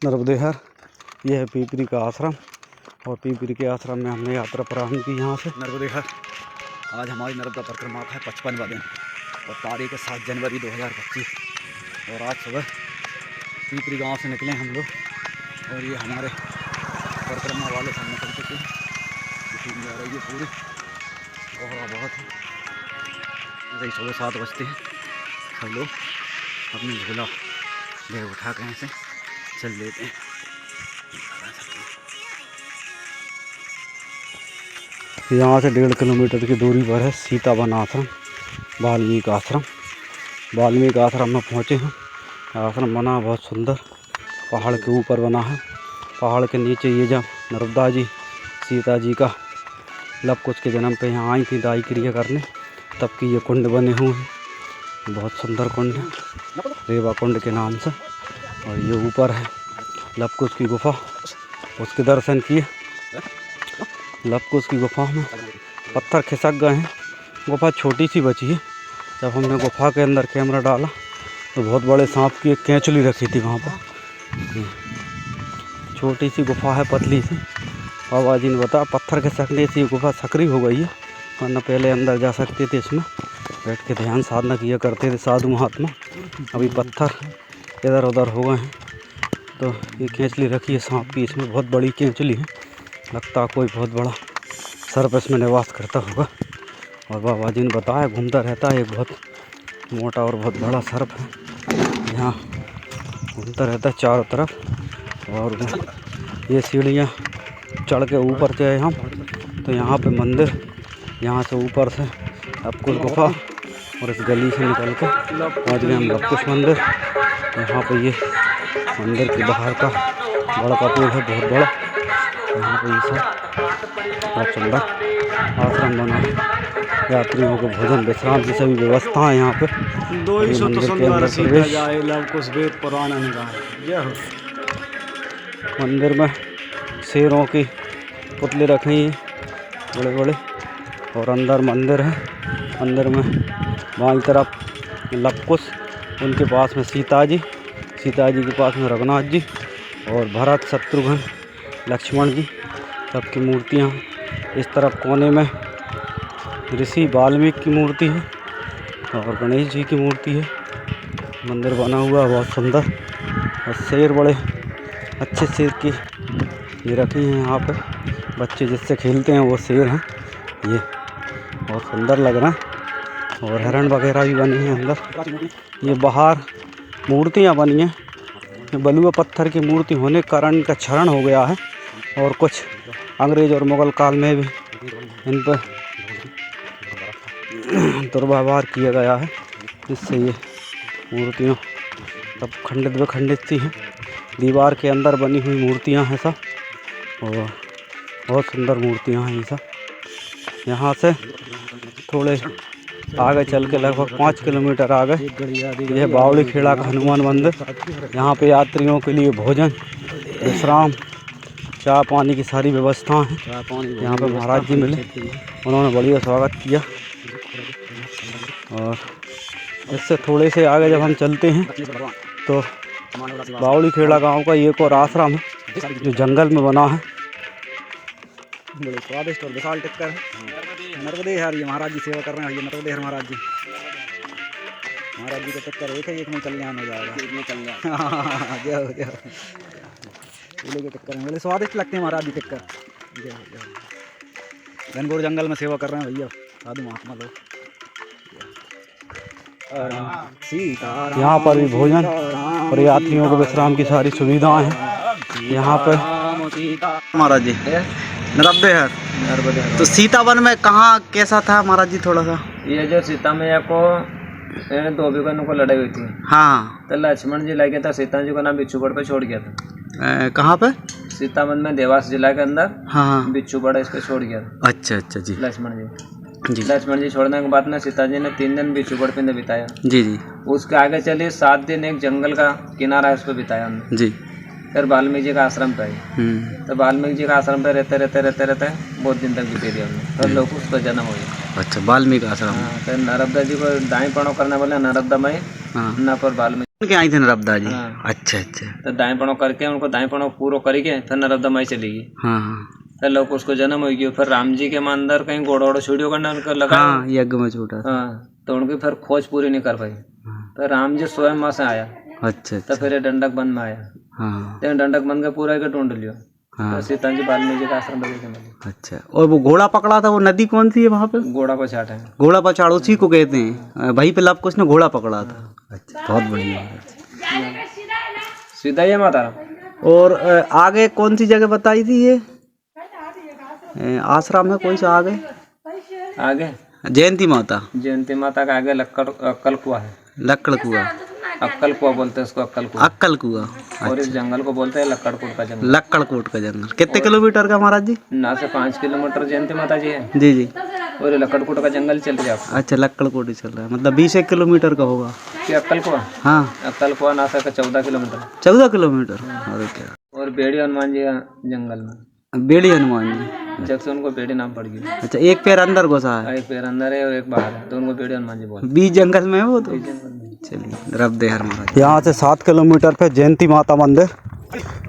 नर्मदेहर। यह है पीपरी का आश्रम और पीपरी के आश्रम में हमने यात्रा प्रारंभ की यहाँ से नर्मदेहर। आज हमारी नर्मदा परिक्रमा का है 55वां दिन और तारीख है 7 जनवरी 2025 और आज सुबह पीपरी गांव से निकले हम लोग और ये हमारे परिक्रमा वाले सब निकल चुके हैं। टीम जा रही है पूरी बहुत है। ऐसे ही सुबह 7 बजते हैं सब लोग अपनी झोला बैग उठा के ऐसे चल लेते हैं। यहाँ से 1.5 किलोमीटर की दूरी पर है सीतावन आश्रम, वाल्मीकि आश्रम। वाल्मीकि आश्रम में पहुँचे हैं। आश्रम बना बहुत सुंदर, पहाड़ के ऊपर बना है। पहाड़ के नीचे ये जब नर्मदा जी सीता जी का लव कुश के जन्म पे यहाँ आई थी दाई क्रिया करने, तब की ये कुंड बने हुए हैं। बहुत सुंदर कुंड है, रेवा कुंड के नाम से। और ये ऊपर है लव कुश की गुफा, उसके दर्शन किए। लव कुश की गुफा में पत्थर खिसक गए हैं, गुफा छोटी सी बची है। जब हमने गुफा के अंदर कैमरा डाला तो बहुत बड़े सांप की एक केंचुली रखी थी वहाँ पर। छोटी सी गुफा है, पतली सी। बाबा जी ने बताया पत्थर खिसकने से ये गुफा सकरी हो गई है, वरना पहले अंदर जा सकते थे। इसमें बैठ के ध्यान साधना किया करते थे साधु महात्मा। अभी पत्थर इधर उधर हो गए हैं तो ये केंचुली रखी है सांप की। इसमें बहुत बड़ी केंचुली है, लगता कोई बहुत बड़ा सर्प इसमें निवास करता होगा। और बाबा जी ने बताया घूमता रहता है, एक बहुत मोटा और बहुत बड़ा सर्प है, यहाँ घूमता रहता है चारों तरफ। और ये सीढ़ियाँ चढ़ के ऊपर गए हम तो यहाँ पे मंदिर, यहाँ से ऊपर से अब कुछ गुफा और इस गली से निकल के पहुँच गए हम लव कुश मंदिर। यहाँ पे ये मंदिर के बाहर का बड़ा का पेड़ है, बहुत बड़ा। यहाँ पे ये सब बहुत सुंदर आश्रम बना है। यात्रियों को भोजन विश्राम की सभी व्यवस्था है यहाँ पे। मंदिर में शेरों की पुतले रखे हैं बड़े बड़े और अंदर मंदिर है। अंदर में बाईं तरफ लव कुश, उनके पास में सीता जी के पास में रघुनाथ जी और भरत शत्रुघ्न लक्ष्मण जी सबकी मूर्तियाँ। इस तरफ कोने में ऋषि वाल्मीकि की मूर्ति है और गणेश जी की मूर्ति है। मंदिर बना हुआ बहुत सुंदर और शेर, बड़े अच्छे शेर की ये रखी हैं यहाँ पे। बच्चे जिससे खेलते हैं वो शेर हैं। ये बहुत सुंदर लग रहा है और हिरण वगैरह भी बने हैं अंदर। ये बाहर मूर्तियाँ बनी हैं, बलुआ पत्थर की मूर्ति होने के कारण इनका क्षरण हो गया है और कुछ अंग्रेज और मुग़ल काल में भी इन पर दुर्व्यवहार किया गया है, जिससे ये मूर्तियाँ सब खंडित विखंडित सी हैं। दीवार के अंदर बनी हुई मूर्तियाँ हैं सब और बहुत सुंदर मूर्तियाँ हैं ये सब। यहाँ से थोड़े आगे चल के लगभग 5 किलोमीटर आगे यह बावड़ी खेड़ा का हनुमान मंदिर। यहाँ पे यात्रियों के लिए भोजन विश्राम चाय पानी की सारी व्यवस्था है। यहाँ पे महाराज जी मिले, उन्होंने बढ़िया स्वागत किया। और इससे थोड़े से आगे जब हम चलते हैं तो बावड़ी खेड़ा गांव का एक और आश्रम है जो जंगल में बना है। बड़े स्वादिष्ट और विशाल टिक्कर है। नर्मदेहर, ये महाराज जी सेवा कर रहे हैं। ये नर्मदेहर महाराज जी का टिक्कर एक में कल्याण हो जाएगा। जय फूलों के टिक्कर हैं, बड़े स्वादिष्ट लगते हैं महाराज जी टिक्कर। घनघोर जंगल में सेवा कर रहे हैं भैया साधु महात्मा लोग। यहाँ पर भी भोजन और यात्रियों को विश्राम की सारी सुविधाएं हैं यहाँ पर। महाराज जी नर्मदेहर, तो सीतावन में कहाँ कैसा था महाराज जी? थोड़ा सा ये जो सीता मैया को धोबी को लड़ाई हुई थी, हाँ, तो लक्ष्मण जी लगे था, सीता जी को ना बिच्छूगढ़ पे छोड़ गया था। कहाँ पे? सीतावन में, देवास जिला के अंदर। हाँ, बिच्छूगढ़ इस पे छोड़ गया था। अच्छा जी। लक्ष्मण जी छोड़ने के बाद में सीता जी ने 3 दिन बिच्छूगढ़ पे बिताया। जी। उसके आगे चले 7 दिन एक जंगल का किनारा है उस पर बिताया हमने। जी। फिर वाल्मीकि जी का आश्रम पे आई। तो वाल्मीकि जी का आश्रम पे रहते बहुत दिन तक बिते दिया हमने। फिर लोग उसका जन्म हो गया। अच्छा, वाल्मीकि आश्रम। हाँ, फिर नर्मदा जी को दाएं पड़ो करने वाले नर्मदा में, न पर वाल्मीकि क्या आई थे नर्मदा जी? हाँ। अच्छा अच्छा। तो दाएं पड़ो करके उनको दाएं पड़ो पूरा करके फिर नर्मदा माई चली गई। हाँ हाँ। फिर लोग उसको जन्म हो गया। फिर राम जी के मंदिर कहीं घोड़ा वोड़ा छुड़ियो करना उनका लगा। हाँ यज्ञ में छूटा। हाँ तो उनकी फिर खोज पूरी नहीं कर पाई। तो राम जी स्वयं वहाँ से आया। अच्छा तो फिर ये डंडक बन में आया। हाँ तो डंडक बन के पूरा के ढूंढ लियो। हाँ। तो सीता जी वाल्मीकि जी का आश्रम बदल के मिले। अच्छा, और वो घोड़ा पकड़ा था वो नदी कौन सी है वहाँ पे? घोड़ा को छाटा है। घोड़ा पछाड़ उसी को कहते हैं, वहीं पे लव कुश ने घोड़ा पकड़ा था। अच्छा बहुत बढ़िया। सीधा ये माता। और आगे कौन सी जगह बताई थी ये आश्रम है कोई सा आगे? आगे जयंती माता। जयंती माता का आगे अक्कल कुआ है। लक्कड़ कुआ। अक्कल कुआ बोलते हैं उसको, अक्कल कुआ। अक्कल कुआ। और इस जंगल को बोलते हैं लक्कड़कोट का जंगल। लक्कड़कोट का जंगल कितने किलोमीटर का महाराज जी? ना से 5 किलोमीटर जयंती माता जी है। जी जी। और ये लक्कड़कोट का जंगल चल रहा है। अच्छा लक्कड़कोट ही चल रहा है, मतलब 20 किलोमीटर का होगा। अक्कल कुआ? हाँ अक्कल कुआ नासा का 14 किलोमीटर। 14 किलोमीटर। अरे क्या। और बेड़ी हनुमान जी का जंगल में। बेड़ी हनुमान जी। जब से उनको बेड़ी नाम पड़ गया। अच्छा एक पैर अंदर घुसा है। एक पैर अंदर है और एक बाहर है, तो उनको बेड़ी हनुमान जी बोलते हैं। बीच जंगल में है वो तो। चलिए रब दे हर महाराज। यहाँ से 7 किलोमीटर पे जयंती माता मंदिर।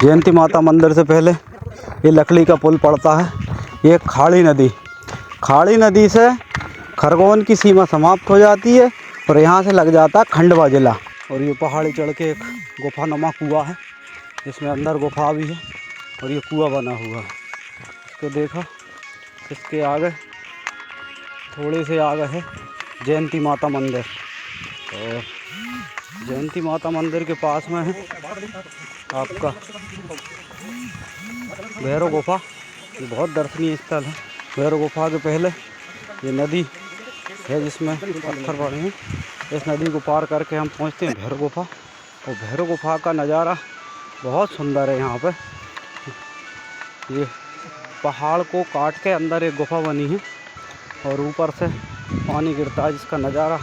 जयंती माता मंदिर से पहले ये लकड़ी का पुल पड़ता है। ये खाड़ी नदी, खाड़ी नदी से खरगोन की सीमा समाप्त हो जाती है और यहाँ से लग जाता है खंडवा जिला। और ये पहाड़ी चढ़ के एक गुफानुमा कुआं है, इसमें अंदर गुफा भी है और ये कुआं बना हुआ है। इसको देखो, इसके आगे थोड़े से आगे है जयंती माता मंदिर। और जयंती माता मंदिर के पास में है आपका भैरव गुफा। ये बहुत दर्शनीय स्थल है। भैरव गुफा के पहले ये नदी है जिसमें पत्थर पड़े हैं। इस नदी को पार करके हम पहुंचते हैं भैरव गुफा। और भैरव गुफा का नज़ारा बहुत सुंदर है। यहाँ पे ये पहाड़ को काट के अंदर एक गुफा बनी है और ऊपर से पानी गिरता है जिसका नज़ारा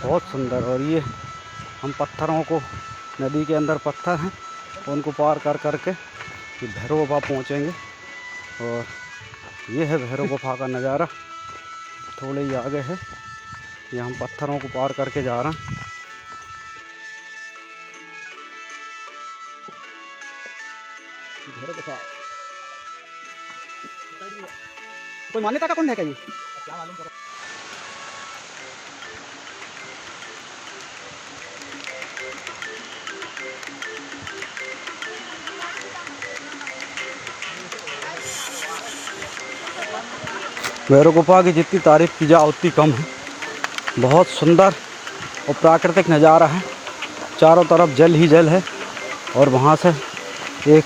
बहुत सुंदर। और ये हम पत्थरों को, नदी के अंदर पत्थर हैं उनको पार कर करके ये भैरव गुफा पहुँचेंगे। और ये है भैरव गुफा का नज़ारा। थोड़े ही आगे है, ये हम पत्थरों को पार करके जा रहे हैं। भैरव गुफा कोई मान्यता का कुंड है क्या ये? क्या मालूम करो। भैरव गुफा की जितनी तारीफ की जाए उतनी कम है। बहुत सुंदर और प्राकृतिक नज़ारा है। चारों तरफ जल ही जल है और वहाँ से एक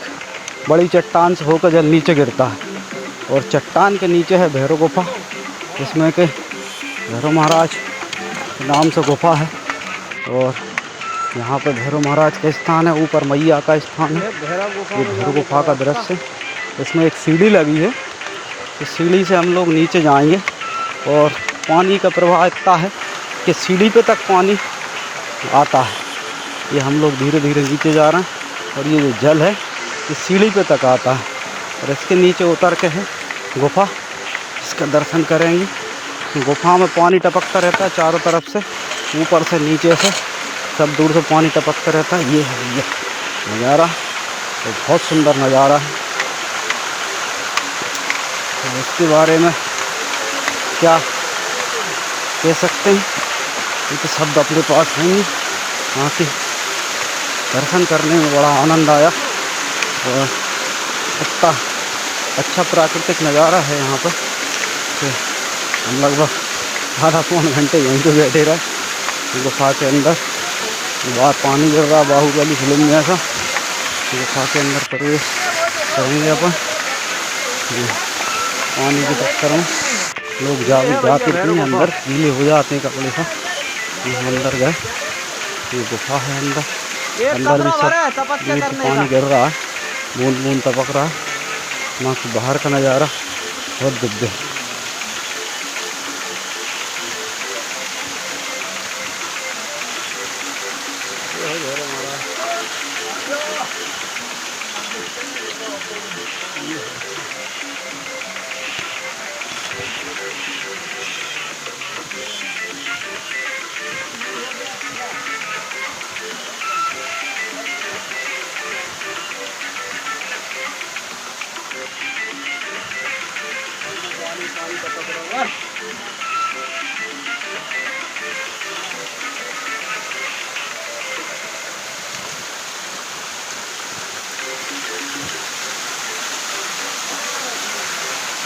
बड़ी चट्टान से होकर जल नीचे गिरता है और चट्टान के नीचे है भैरव गुफा, जिसमें के भैरव महाराज के नाम से गुफा है। और यहाँ पे भैरव महाराज का स्थान है, ऊपर मैया का स्थान है। ये भैरव गुफा का दृश्य, इसमें एक सीढ़ी लगी है। इस सीढ़ी से हम लोग नीचे जाएंगे और पानी का प्रवाह इतना है कि सीढ़ी पे तक पानी आता है। ये हम लोग धीरे धीरे नीचे जा रहे हैं और ये जो जल है ये सीढ़ी पे तक आता है और इसके नीचे उतर के है गुफा, इसका दर्शन करेंगे। गुफा में पानी टपकता रहता है चारों तरफ से, ऊपर से नीचे से सब दूर से पानी टपकता रहता है। ये है ये नज़ारा, तो बहुत सुंदर नज़ारा है। तो इसके बारे में क्या कह सकते हैं, ये तो शब्द अपने पास हैं ही। वहाँ की दर्शन करने में बड़ा आनंद आया और इतना अच्छा प्राकृतिक नज़ारा है यहाँ पर कि हम लगभग आधा पौन घंटे यहीं पे बैठे रहे गुफा के अंदर। बाहर पानी गिर रहा, बाहुबली फिल्म में ऐसा। गुफा के अंदर प्रवेश करेंगे अपन। पानी के चक्कर में लोग जाते नहीं, अंदर गीले हो जाते हैं कपड़े से। अंदर गए, ये गुफा है अंदर भी सब दूर से पानी गिर रहा है, बूंद बूंद टपक रहा है। वहाँ से बाहर का नज़ारा बहुत दिव्य है।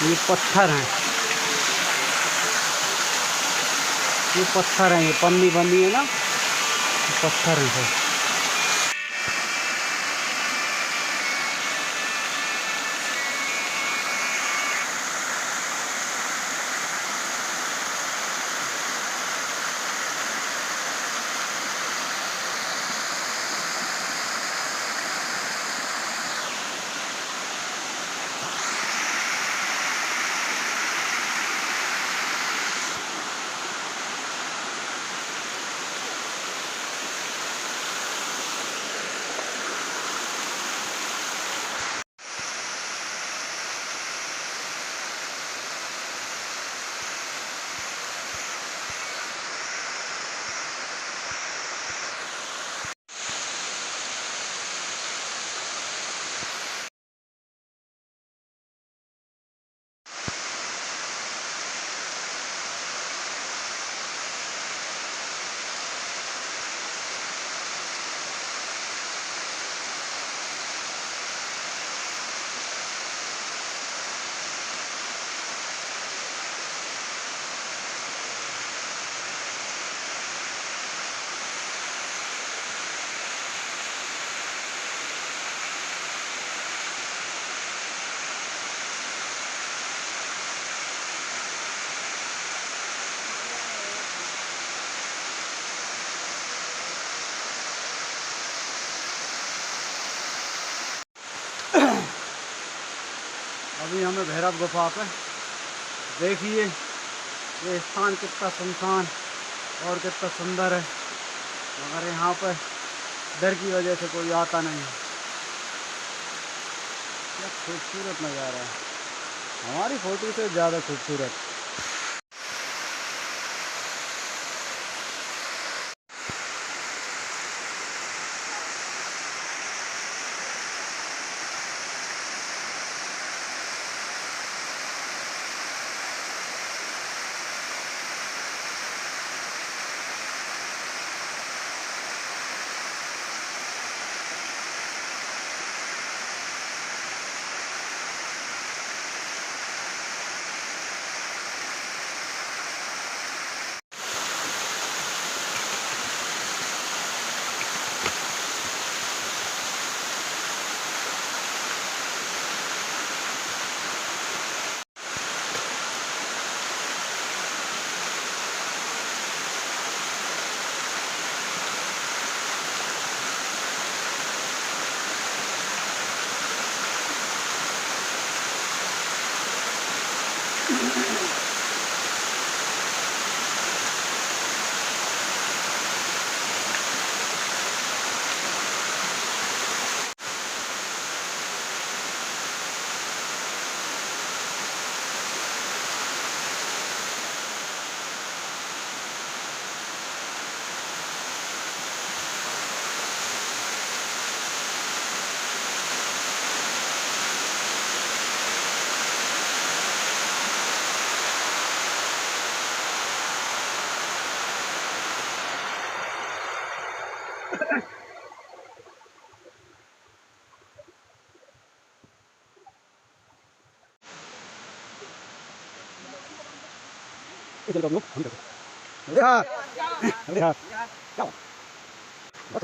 ये पत्थर हैं, ये पत्थर हैं, ये पन्नी बनी है ना, पत्थर हैं सब। अभी हमें भैरव गुफा पे, देखिए ये स्थान कितना सुनसान और कितना सुंदर है, मगर यहाँ पर डर की वजह से कोई आता नहीं है। क्या खूबसूरत नज़ारा है, हमारी फोटो से ज़्यादा खूबसूरत।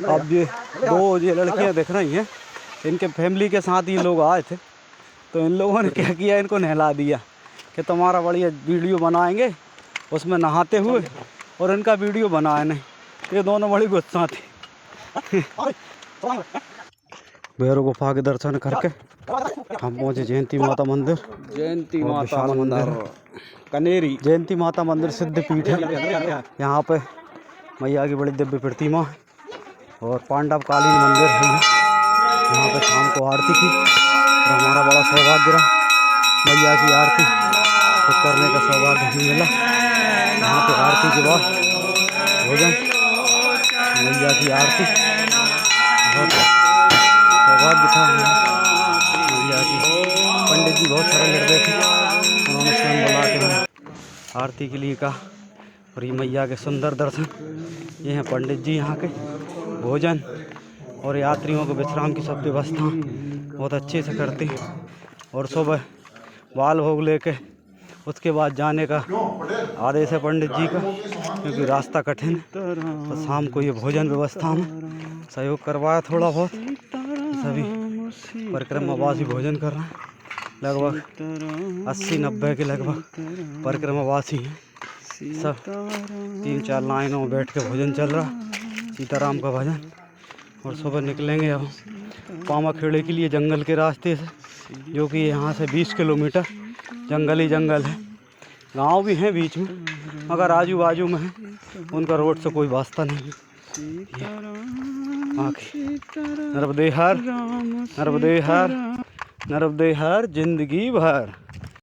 अब ये लड़कियां दिख रही हैं, इनके फैमिली के साथ ये लोग आए थे, तो इन लोगों ने क्या किया, इनको नहला दिया कि तुम्हारा बढ़िया वीडियो बनाएंगे उसमें नहाते हुए, और इनका वीडियो बनाए नहीं। ये दोनों बड़ी गुस्सा थी। भैरव गुफा के दर्शन करके हम पहुँचे जयंती माता मंदिर। जयंती माता मंदिर कनेरी, जयंती माता मंदिर सिद्ध पीठ है। यहाँ पे मैया की बड़ी दिव्य प्रतिमा और पांडव कालीन मंदिर है। यहाँ पे शाम को आरती की, और हमारा बड़ा सौभाग्य रहा मैया की आरती खुद करने का सौभाग्य हमें मिला। यहाँ पे आरती के बाद भोजन, मैया की आरती, बहुत सौभाग्य था मैया की। पंडित जी बहुत सरल हृदय थे, उन्होंने स्वयं बुला के आरती के लिए कहा, और ये मैया के सुंदर दर्शन। ये हैं पंडित जी यहाँ के। भोजन और यात्रियों को विश्राम की सब व्यवस्था बहुत अच्छे से करते हैं, और सुबह बाल भोग लेके उसके बाद जाने का आदेश है पंडित जी का, क्योंकि रास्ता कठिन है। तो शाम को ये भोजन व्यवस्था में सहयोग करवाया थोड़ा बहुत। सभी परिक्रमावासी भोजन कर रहे हैं, लगभग 80-90 के लगभग परिक्रमावासी हैं। सब 3-4 लाइनों में बैठ के भोजन चल रहा, सीताराम का भजन। और सुबह निकलेंगे अब पामाखेड़े के लिए जंगल के रास्ते से, जो कि यहाँ से 20 किलोमीटर जंगल ही जंगल है। गांव भी हैं बीच में, मगर आजू बाजू में है, उनका रोड से कोई वास्ता नहीं। नर्मदे हर, नर्मदे हर, नर्मदे हर जिंदगी भर।